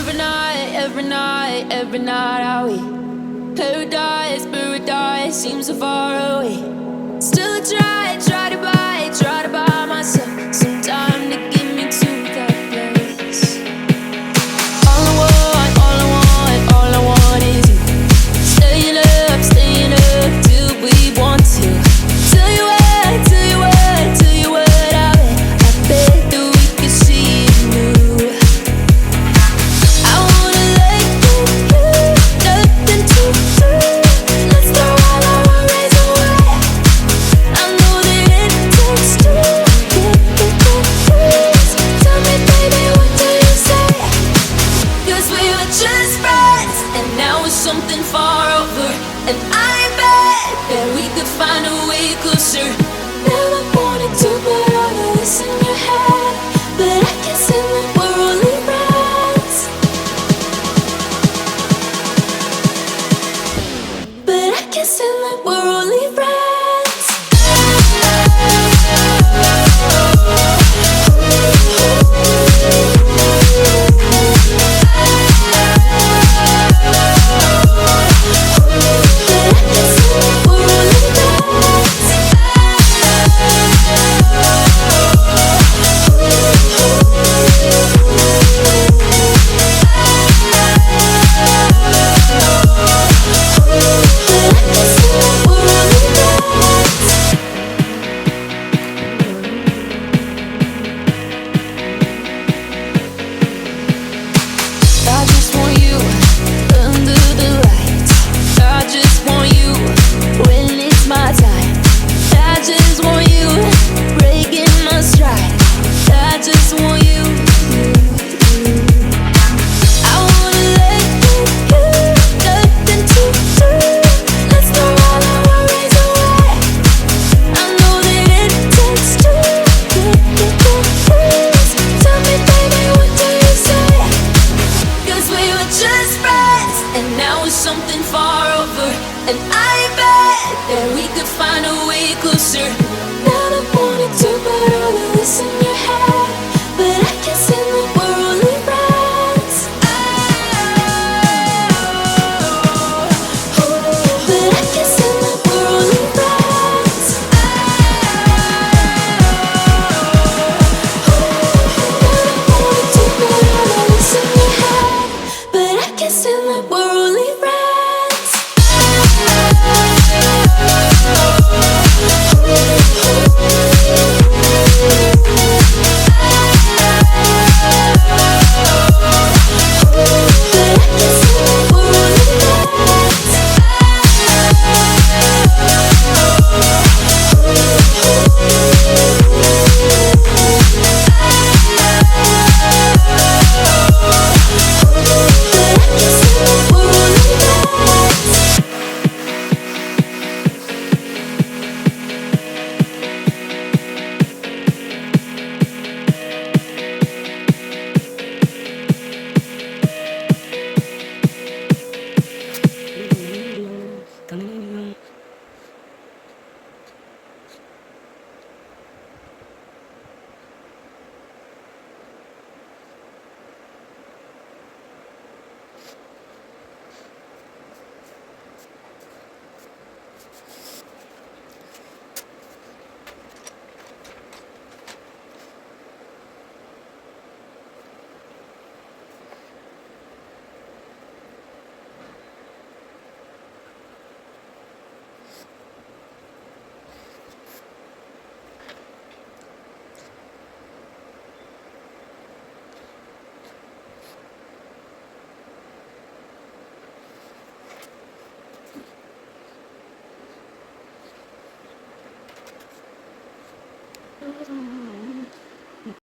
every night are we paradise, paradise seems so far away. Still try to buy myself some time to get me to that place. All I want is you. Staying up till we want to. Tell you what I bet that we could see it new. I wanna let you, nothing to do. Let's throw all our worries away. I know that it takes two to get confused. Tell me, baby, what do you say? 'Cause we were just friends, and now it's something far over. And I bet that we could find a way closer. Never wanted to put all of this in your head, but I can see that we're only friends. But I can see that we're only friends. I just want you under the lights. I just want you when it's my time. I just want you breaking my stride. I just want you. I wanna let you, nothing to do. Let's throw all our worries away. I know that it takes two to get confused. Tell me, baby, what do you say? 'Cause we were just friends, and now it's something far over. And I bet that we could find a way closer. Never wanted to put all of this in your head, but I can see that we're only friends. But I can see that we're only friends. Never wanted to put all of this in your head, but I can see that we're only friends.